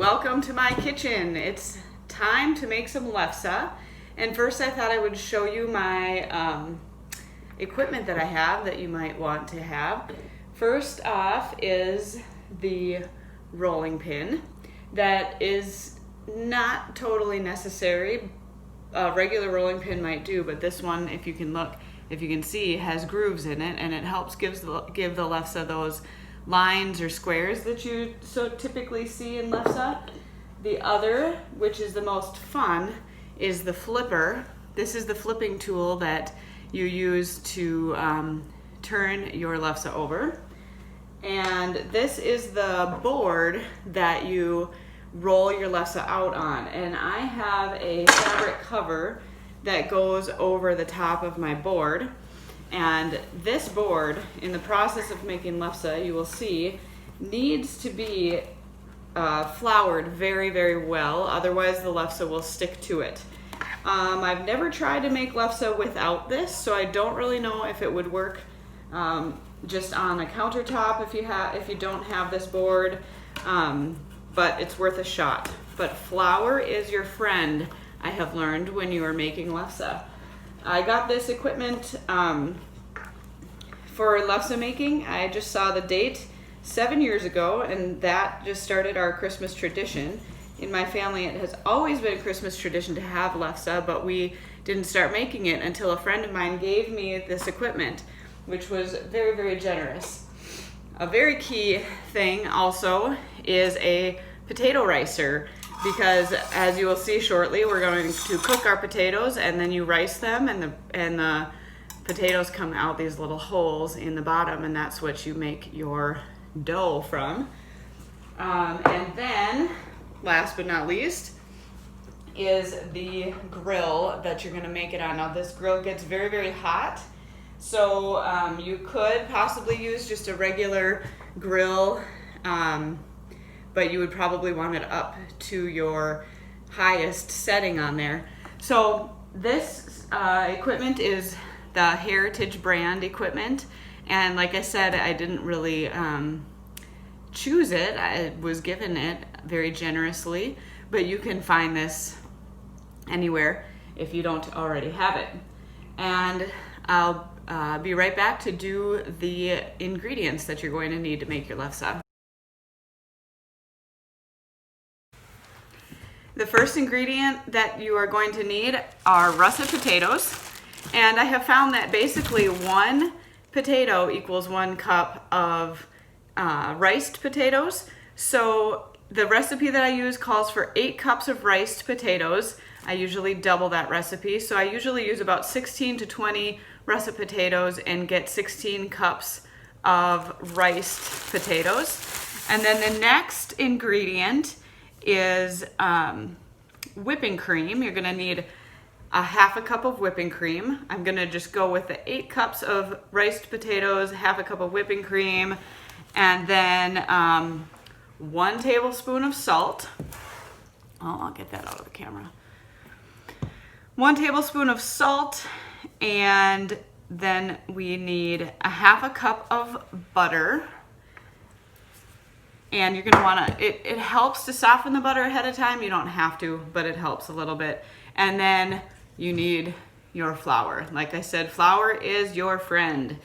Welcome to my kitchen. It's time to make some lefse. And first I thought I would show you my equipment that I have that you might want to have. First off is the rolling pin. That is not totally necessary. A regular rolling pin might do, but this one, if you can see, has grooves in it, and it helps give the lefse those lines or squares that you so typically see in lefse. The other, which is the most fun, is the flipper. This is the flipping tool that you use to turn your lefse over. And this is the board that you roll your lefse out on. And I have a fabric cover that goes over the top of my board. And this board, in the process of making lefse, you will see, needs to be floured very, very well. Otherwise, the lefse will stick to it. I've never tried to make lefse without this, so I don't really know if it would work just on a countertop if you don't have this board. But it's worth a shot. But flour is your friend, I have learned, when you are making lefse. I got this equipment for lefse making. I just saw the date 7 years ago, and that just started our Christmas tradition. In my family, it has always been a Christmas tradition to have lefse, but we didn't start making it until a friend of mine gave me this equipment, which was very, very generous. A very key thing also is a potato ricer, because as you will see shortly, we're going to cook our potatoes, and then you rice them, and the potatoes come out these little holes in the bottom, and that's what you make your dough from. And then, last but not least, is the grill that you're going to make it on. Now this grill gets very, very hot, so you could possibly use just a regular grill, but you would probably want it up to your highest setting on there. So this equipment is the Heritage brand equipment, and like I said, I didn't really choose it. I was given it very generously, but you can find this anywhere if you don't already have it. And I'll be right back to do the ingredients that you're going to need to make your lefse. The first ingredient that you are going to need are russet potatoes. And I have found that basically 1 potato equals 1 cup of riced potatoes. So the recipe that I use calls for 8 cups of riced potatoes. I usually double that recipe. So I usually use about 16 to 20 russet potatoes and get 16 cups of riced potatoes. And then the next ingredient is whipping cream. You're gonna need a half a cup of whipping cream. I'm gonna just go with the 8 cups of riced potatoes, half a cup of whipping cream, and then 1 tablespoon of salt. Oh, I'll get that out of the camera. 1 tablespoon of salt, and then we need a half a cup of butter. And you're gonna wanna, it helps to soften the butter ahead of time. You don't have to, but it helps a little bit. And then you need your flour. Like I said, flour is your friend.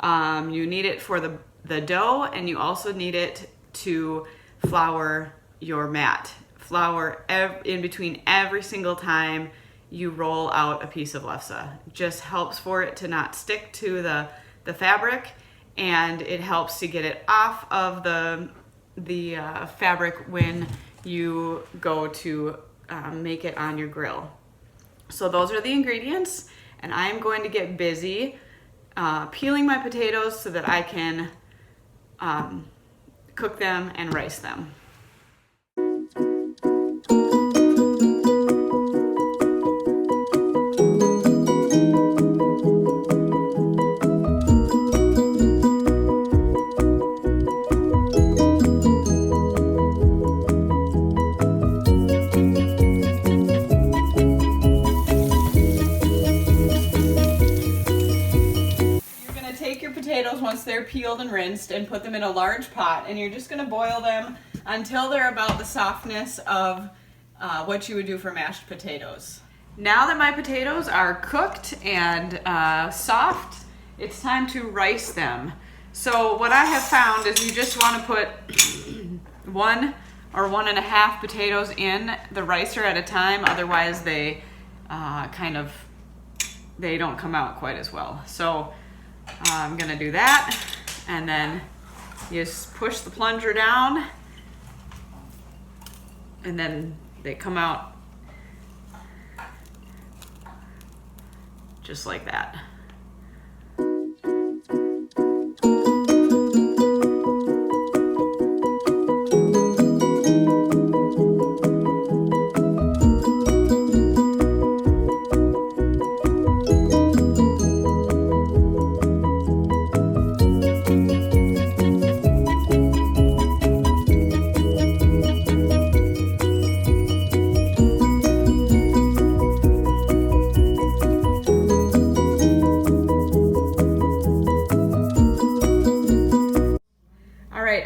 You need it for the dough, and you also need it to flour your mat. Flour in between every single time you roll out a piece of lefse. It just helps for it to not stick to the fabric, and it helps to get it off of the fabric when you go to make it on your grill. So those are the ingredients, and I'm going to get busy peeling my potatoes so that I can cook them and rice them. Once they're peeled and rinsed and put them in a large pot, and you're just gonna boil them until they're about the softness of what you would do for mashed potatoes. Now that my potatoes are cooked and soft, it's time to rice them. So what I have found is you just want to put 1 or 1.5 potatoes in the ricer at a time, otherwise they they don't come out quite as well. So I'm gonna do that, and then you just push the plunger down, and then they come out just like that.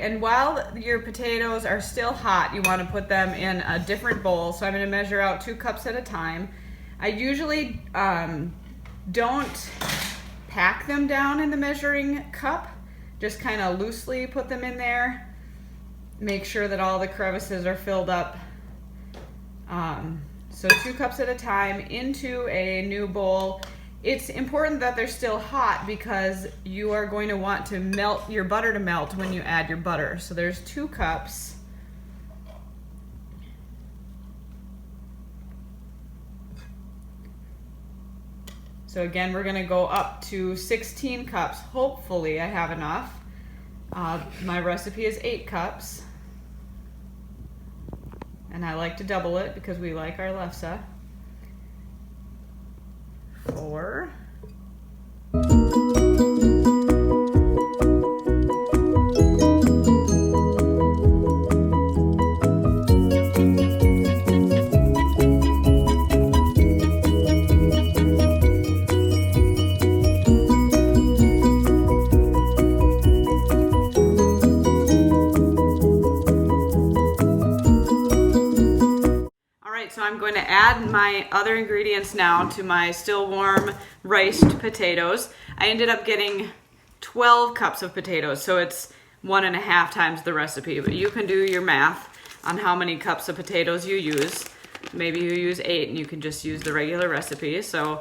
And while your potatoes are still hot, you want to put them in a different bowl. So I'm going to measure out 2 cups at a time. I usually don't pack them down in the measuring cup, just kind of loosely put them in there. Make sure that all the crevices are filled up. So 2 cups at a time into a new bowl. It's important that they're still hot because you are going to want to melt your butter to melt when you add your butter. So there's 2 cups. So again, we're gonna go up to 16 cups. Hopefully I have enough. My recipe is 8 cups. And I like to double it because we like our lefse. 4. So I'm going to add my other ingredients now to my still warm riced potatoes. I ended up getting 12 cups of potatoes, so it's 1.5 times the recipe, but you can do your math on how many cups of potatoes you use. Maybe you use 8 and you can just use the regular recipe. So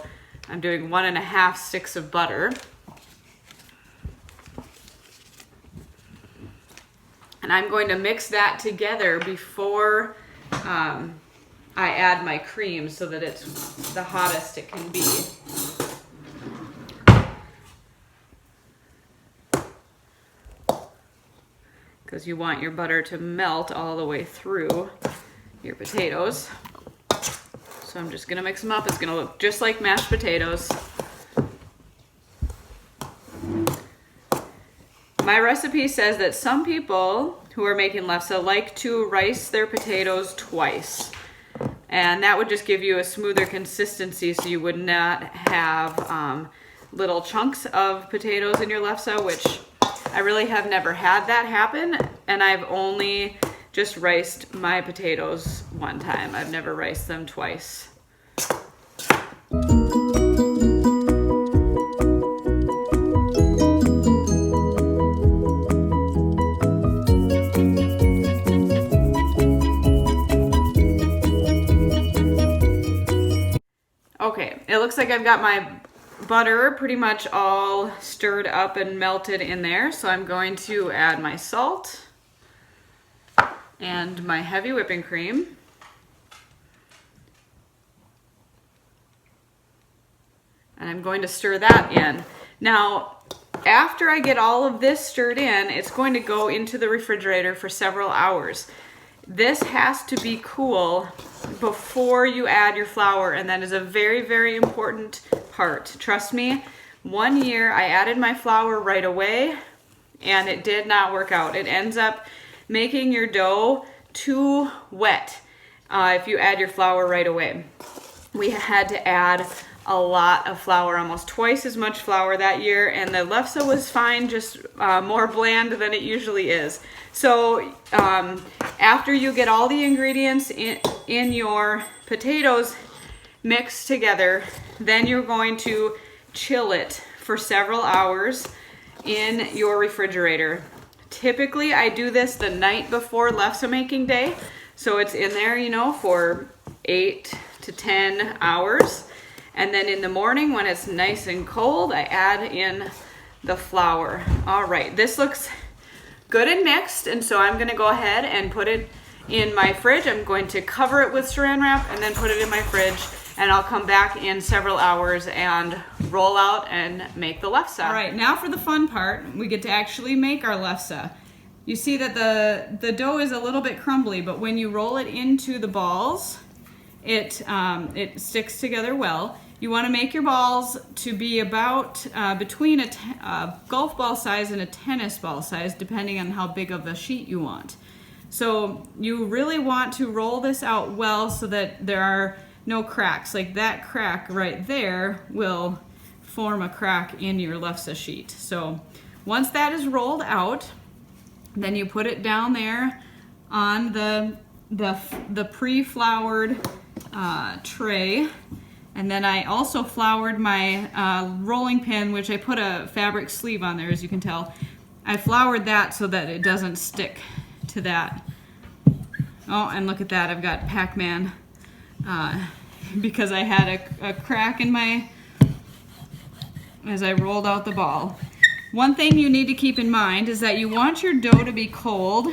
I'm doing 1.5 sticks of butter. And I'm going to mix that together before I add my cream so that it's the hottest it can be. Because you want your butter to melt all the way through your potatoes. So I'm just gonna mix them up. It's gonna look just like mashed potatoes. My recipe says that some people who are making lefse like to rice their potatoes twice. And that would just give you a smoother consistency so you would not have little chunks of potatoes in your lefse, which I really have never had that happen. And I've only just riced my potatoes 1 time. I've never riced them twice. Okay, it looks like I've got my butter pretty much all stirred up and melted in there. So I'm going to add my salt and my heavy whipping cream. And I'm going to stir that in. Now, after I get all of this stirred in, it's going to go into the refrigerator for several hours. This has to be cool before you add your flour, and that is a very, very important part. Trust me, 1 year I added my flour right away and it did not work out. It ends up making your dough too wet if you add your flour right away. We had to add a lot of flour, almost twice as much flour that year, and the lefse was fine, just more bland than it usually is. So after you get all the ingredients in your potatoes mixed together, then you're going to chill it for several hours in your refrigerator. Typically, I do this the night before lefse making day, so it's in there, you know, for 8 to 10 hours. And then in the morning when it's nice and cold, I add in the flour. All right, this looks good and mixed, and so I'm gonna go ahead and put it in my fridge. I'm going to cover it with saran wrap and then put it in my fridge, and I'll come back in several hours and roll out and make the lefse. All right, now for the fun part, we get to actually make our lefse. You see that the dough is a little bit crumbly, but when you roll it into the balls, it sticks together well. You want to make your balls to be about between a golf ball size and a tennis ball size, depending on how big of a sheet you want. So you really want to roll this out well so that there are no cracks. Like that crack right there will form a crack in your lefse sheet. So once that is rolled out, then you put it down there on the pre-floured tray. And then I also floured my rolling pin, which I put a fabric sleeve on there, as you can tell. I floured that so that it doesn't stick to that. Oh, and look at that, I've got Pac-Man because I had a crack in my, as I rolled out the ball. One thing you need to keep in mind is that you want your dough to be cold.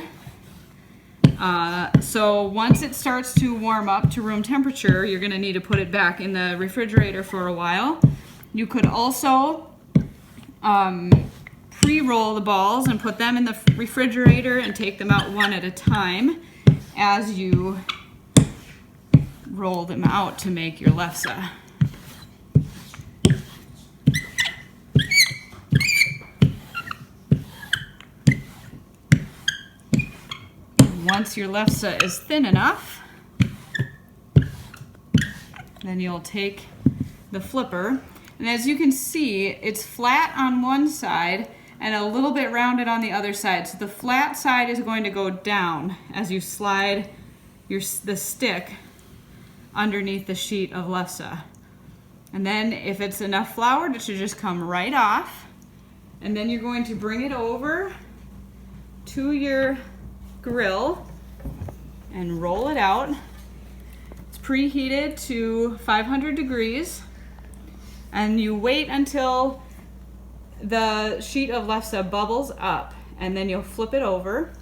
So once it starts to warm up to room temperature, you're going to need to put it back in the refrigerator for a while. You could also pre-roll the balls and put them in the refrigerator and take them out one at a time as you roll them out to make your lefse. Once your lefse is thin enough, then you'll take the flipper, and as you can see, it's flat on one side and a little bit rounded on the other side. So the flat side is going to go down as you slide the stick underneath the sheet of lefse. And then if it's enough flour, it should just come right off. And then you're going to bring it over to your grill and roll it out. It's preheated to 500 degrees, and you wait until the sheet of lefse bubbles up, and then you'll flip it over.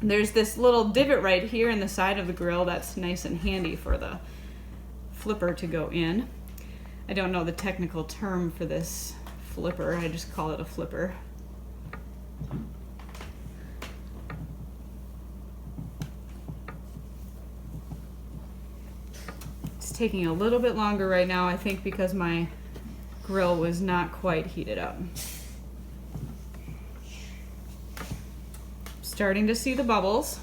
There's this little divot right here in the side of the grill that's nice and handy for the flipper to go in. I don't know the technical term for this flipper, I just call it a flipper. Taking a little bit longer right now, I think, because my grill was not quite heated up. Starting to see the bubbles.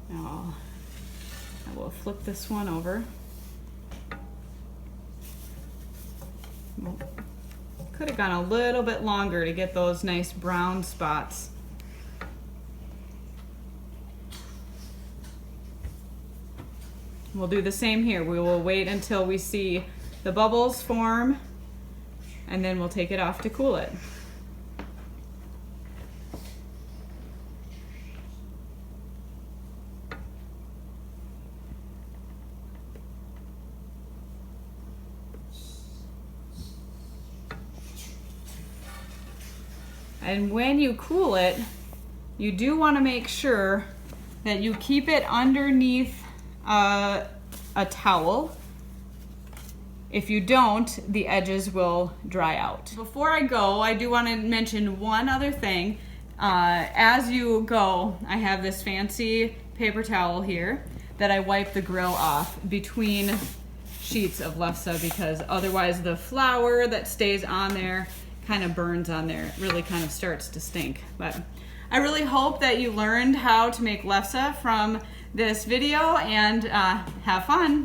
Now I will flip this one over. Could have gone a little bit longer to get those nice brown spots. We'll do the same here. We will wait until we see the bubbles form, and then we'll take it off to cool it. And when you cool it, you do want to make sure that you keep it underneath a towel. If you don't, the edges will dry out. Before I go, I do want to mention one other thing. As you go, I have this fancy paper towel here that I wipe the grill off between sheets of lefse, because otherwise the flour that stays on there kind of burns on there. It really kind of starts to stink. But I really hope that you learned how to make lefse from this video, and have fun.